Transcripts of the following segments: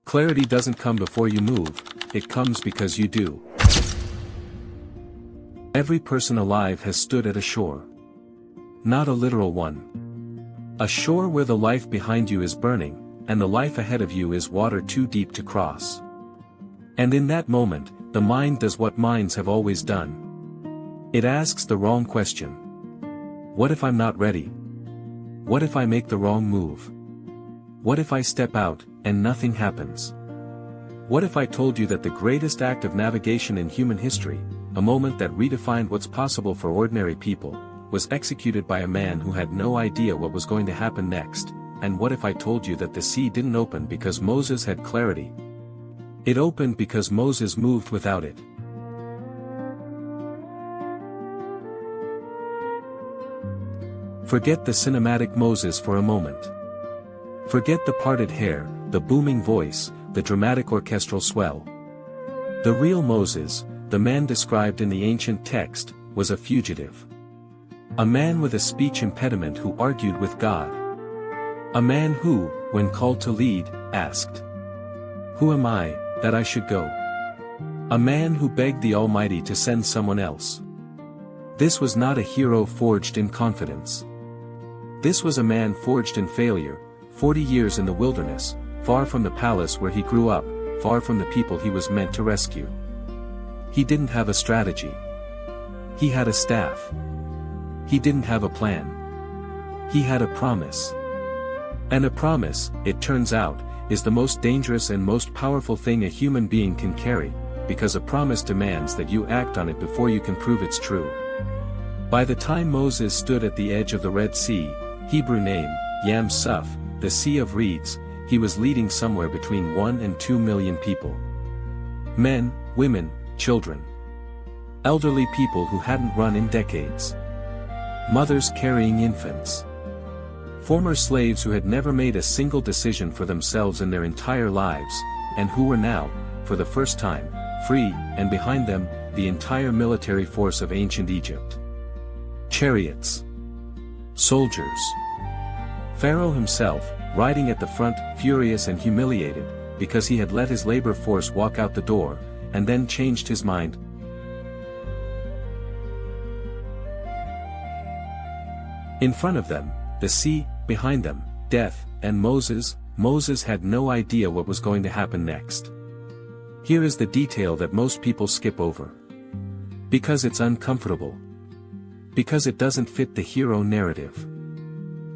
Clarity doesn't come before you move, it comes because you do. Every person alive has stood at a shore. Not a literal one. A shore where the life behind you is burning, and the life ahead of you is water too deep to cross. And in that moment, the mind does what minds have always done. It asks the wrong question. What if I'm not ready? What if I make the wrong move? What if I step out, and nothing happens? What if I told you that the greatest act of navigation in human history, a moment that redefined what's possible for ordinary people, was executed by a man who had no idea what was going to happen next? And what if I told you that the sea didn't open because Moses had clarity? It opened because Moses moved without it. Forget the cinematic Moses for a moment. Forget the parted hair, the booming voice, the dramatic orchestral swell. The real Moses, the man described in the ancient text, was a fugitive. A man with a speech impediment who argued with God. A man who, when called to lead, asked, "Who am I, that I should go?" A man who begged the Almighty to send someone else. This was not a hero forged in confidence. This was a man forged in failure, 40 years in the wilderness, far from the palace where he grew up, far from the people he was meant to rescue. He didn't have a strategy. He had a staff. He didn't have a plan. He had a promise. And a promise, it turns out, is the most dangerous and most powerful thing a human being can carry, because a promise demands that you act on it before you can prove it's true. By the time Moses stood at the edge of the Red Sea, Hebrew name, Yam Suf, the Sea of Reeds, he was leading somewhere between 1 and 2 million people. Men, women, children. Elderly people who hadn't run in decades. Mothers carrying infants. Former slaves who had never made a single decision for themselves in their entire lives, and who were now, for the first time, free, and behind them, the entire military force of ancient Egypt. Chariots. Soldiers. Pharaoh himself, riding at the front, furious and humiliated, because he had let his labor force walk out the door, and then changed his mind. In front of them, the sea, behind them, death, and Moses had no idea what was going to happen next. Here is the detail that most people skip over. Because it's uncomfortable. Because it doesn't fit the hero narrative.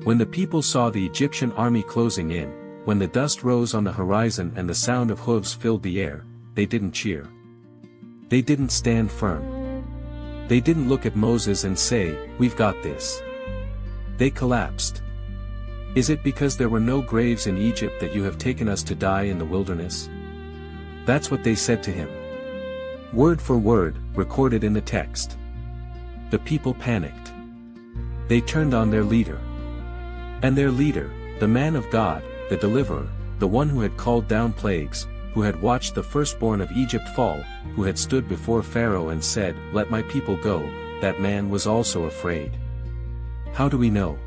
When the people saw the Egyptian army closing in, when the dust rose on the horizon and the sound of hooves filled the air, they didn't cheer. They didn't stand firm. They didn't look at Moses and say, "We've got this." They collapsed. Is it because there were no graves in Egypt that you have taken us to die in the wilderness? That's what they said to him. Word for word, recorded in the text. The people panicked. They turned on their leader. And their leader, the man of God, the deliverer, the one who had called down plagues, who had watched the firstborn of Egypt fall, who had stood before Pharaoh and said, "Let my people go," that man was also afraid. How do we know?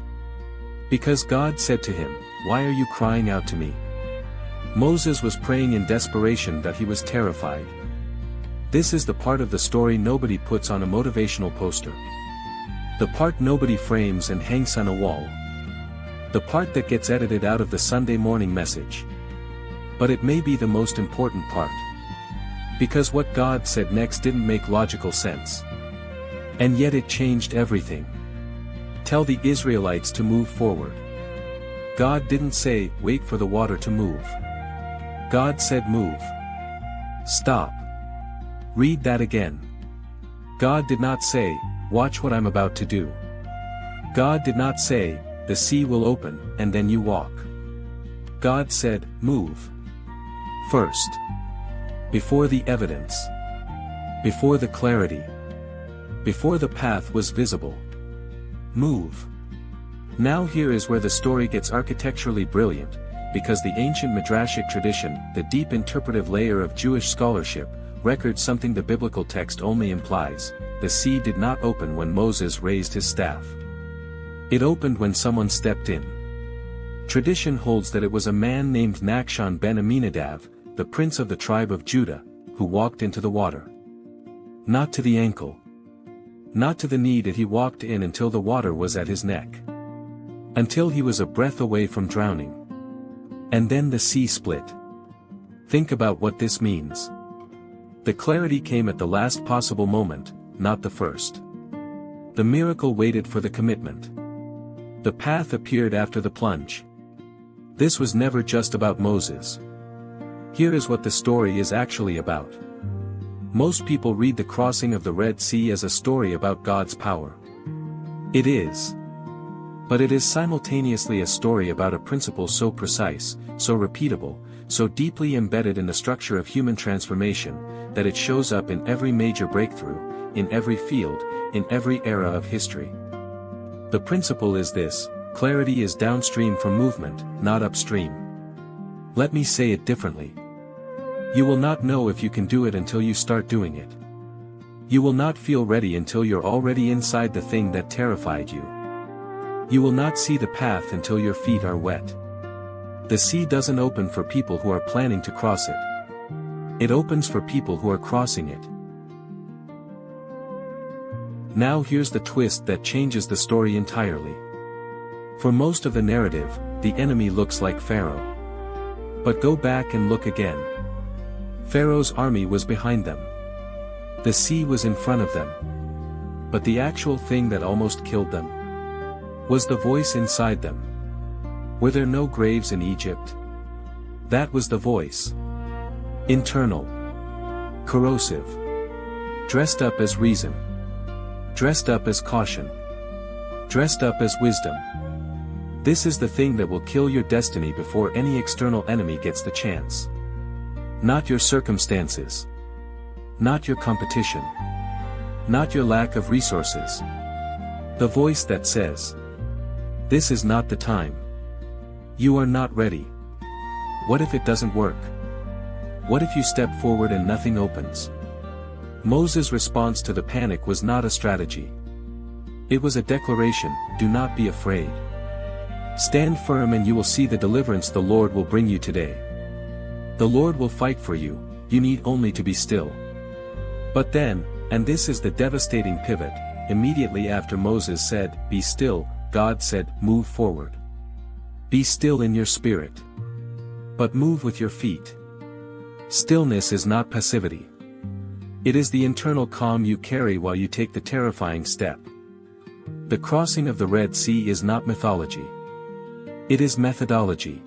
Because God said to him, "Why are you crying out to me?" Moses was praying in desperation that he was terrified. This is the part of the story nobody puts on a motivational poster. The part nobody frames and hangs on a wall. The part that gets edited out of the Sunday morning message. But it may be the most important part. Because what God said next didn't make logical sense. And yet it changed everything. Tell the Israelites to move forward. God didn't say, "Wait for the water to move." God said, "Move." Stop. Read that again. God did not say, "Watch what I'm about to do." God did not say, "The sea will open, and then you walk." God said, "Move." First. Before the evidence. Before the clarity. Before the path was visible. Move. Now here is where the story gets architecturally brilliant, because the ancient midrashic tradition, the deep interpretive layer of Jewish scholarship, records something the biblical text only implies. The sea did not open when Moses raised his staff. It opened when someone stepped in. Tradition holds that it was a man named Nachshon ben Aminadab, the prince of the tribe of Judah, who walked into the water. Not to the ankle. Not to the knee did he walk in until the water was at his neck. Until he was a breath away from drowning. And then the sea split. Think about what this means. The clarity came at the last possible moment, not the first. The miracle waited for the commitment. The path appeared after the plunge. This was never just about Moses. Here is what the story is actually about. Most people read the crossing of the Red Sea as a story about God's power. It is. But it is simultaneously a story about a principle so precise, so repeatable, so deeply embedded in the structure of human transformation, that it shows up in every major breakthrough, in every field, in every era of history. The principle is this: clarity is downstream from movement, not upstream. Let me say it differently. You will not know if you can do it until you start doing it. You will not feel ready until you're already inside the thing that terrified you. You will not see the path until your feet are wet. The sea doesn't open for people who are planning to cross it. It opens for people who are crossing it. Now here's the twist that changes the story entirely. For most of the narrative, the enemy looks like Pharaoh. But go back and look again. Pharaoh's army was behind them. The sea was in front of them. But the actual thing that almost killed them was the voice inside them. Were there no graves in Egypt? That was the voice. Internal. Corrosive. Dressed up as reason. Dressed up as caution. Dressed up as wisdom. This is the thing that will kill your destiny before any external enemy gets the chance. Not your circumstances. Not your competition. Not your lack of resources. The voice that says, "This is not the time. You are not ready. What if it doesn't work? What if you step forward and nothing opens?" Moses' response to the panic was not a strategy. It was a declaration: do not be afraid. Stand firm and you will see the deliverance the Lord will bring you today. The Lord will fight for you, you need only to be still. But then, and this is the devastating pivot, immediately after Moses said, "Be still," God said, "Move forward. Be still in your spirit. But move with your feet." Stillness is not passivity. It is the internal calm you carry while you take the terrifying step. The crossing of the Red Sea is not mythology. It is methodology.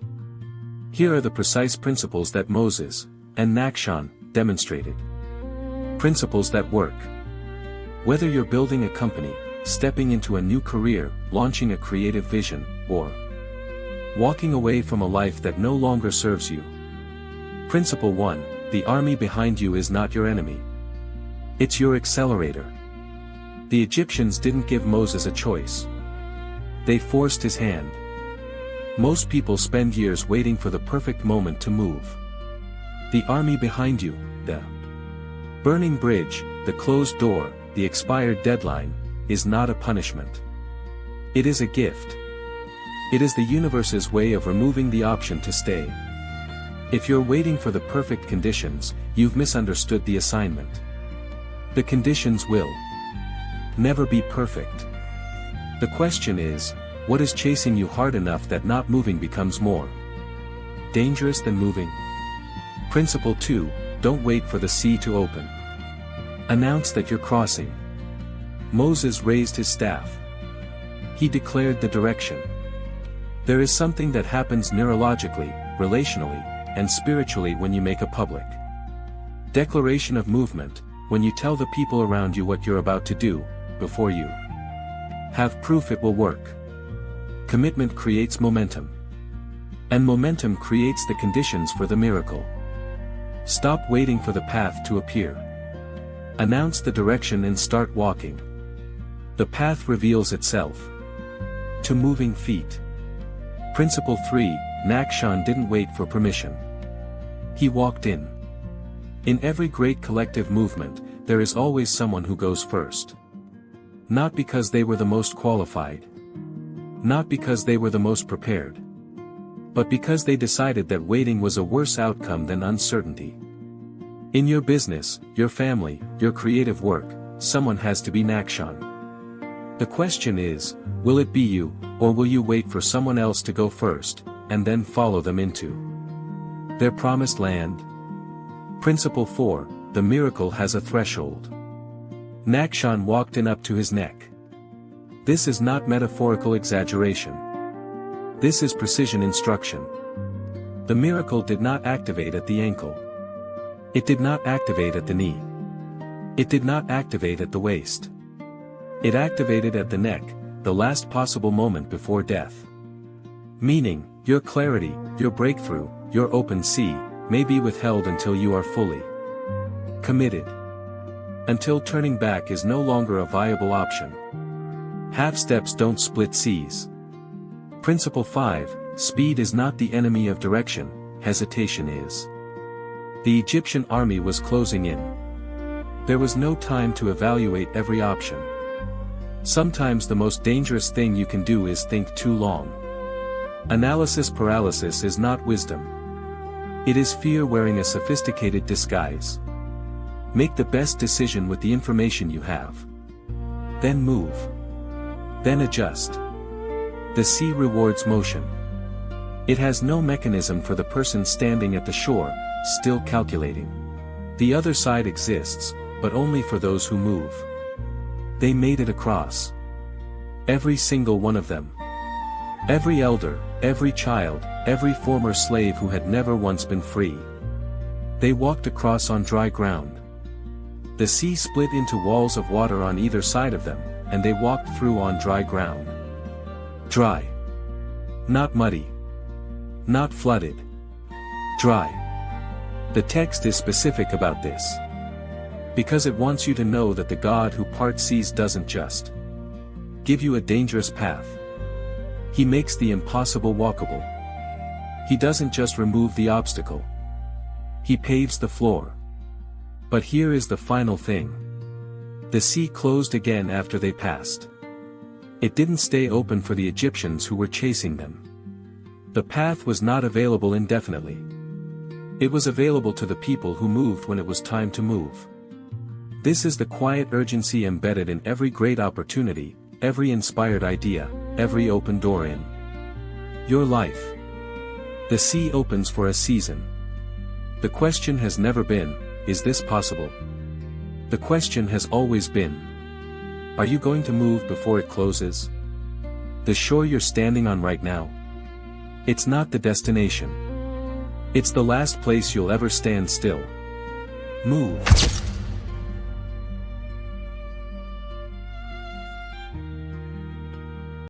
Here are the precise principles that Moses and Nachshon demonstrated. Principles that work. Whether you're building a company, stepping into a new career, launching a creative vision, or walking away from a life that no longer serves you. Principle 1: the army behind you is not your enemy. It's your accelerator. The Egyptians didn't give Moses a choice. They forced his hand. Most people spend years waiting for the perfect moment to move. The army behind you, the burning bridge, the closed door, the expired deadline, is not a punishment. It is a gift. It is the universe's way of removing the option to stay. If you're waiting for the perfect conditions, you've misunderstood the assignment. The conditions will never be perfect. The question is, what is chasing you hard enough that not moving becomes more dangerous than moving? Principle 2: don't wait for the sea to open. Announce that you're crossing. Moses raised his staff. He declared the direction. There is something that happens neurologically, relationally, and spiritually when you make a public declaration of movement, when you tell the people around you what you're about to do, before you have proof it will work. Commitment creates momentum. And momentum creates the conditions for the miracle. Stop waiting for the path to appear. Announce the direction and start walking. The path reveals itself to moving feet. Principle 3: Nachshon didn't wait for permission. He walked in. In every great collective movement, there is always someone who goes first. Not because they were the most qualified. Not because they were the most prepared. but because they decided that waiting was a worse outcome than uncertainty. In your business, your family, your creative work, someone has to be Nakshan. The question is, will it be you, or will you wait for someone else to go first, and then follow them into their promised land? Principle 4, the miracle has a threshold. Nakshan walked in up to his neck. This is not metaphorical exaggeration. This is precision instruction. The miracle did not activate at the ankle. It did not activate at the knee. It did not activate at the waist. It activated at the neck, the last possible moment before death. Meaning, your clarity, your breakthrough, your open sea, may be withheld until you are fully committed. Until turning back is no longer a viable option. Half steps don't split seas. Principle 5, speed is not the enemy of direction, hesitation is. The Egyptian army was closing in. There was no time to evaluate every option. Sometimes the most dangerous thing you can do is think too long. Analysis paralysis is not wisdom. It is fear wearing a sophisticated disguise. Make the best decision with the information you have. Then move. Then adjust. The sea rewards motion. It has no mechanism for the person standing at the shore, still calculating. The other side exists, but only for those who move. They made it across. Every single one of them. Every elder, every child, every former slave who had never once been free. They walked across on dry ground. The sea split into walls of water on either side of them, and they walked through on dry ground. Dry. Not muddy. Not flooded. Dry. The text is specific about this. Because it wants you to know that the God who parts seas doesn't just give you a dangerous path. He makes the impossible walkable. He doesn't just remove the obstacle. He paves the floor. But here is the final thing. The sea closed again after they passed. It didn't stay open for the Egyptians who were chasing them. The path was not available indefinitely. It was available to the people who moved when it was time to move. This is the quiet urgency embedded in every great opportunity, every inspired idea, every open door in your life. The sea opens for a season. The question has never been, is this possible? The question has always been, are you going to move before it closes? The shore you're standing on right now? It's not the destination. It's the last place you'll ever stand still. Move.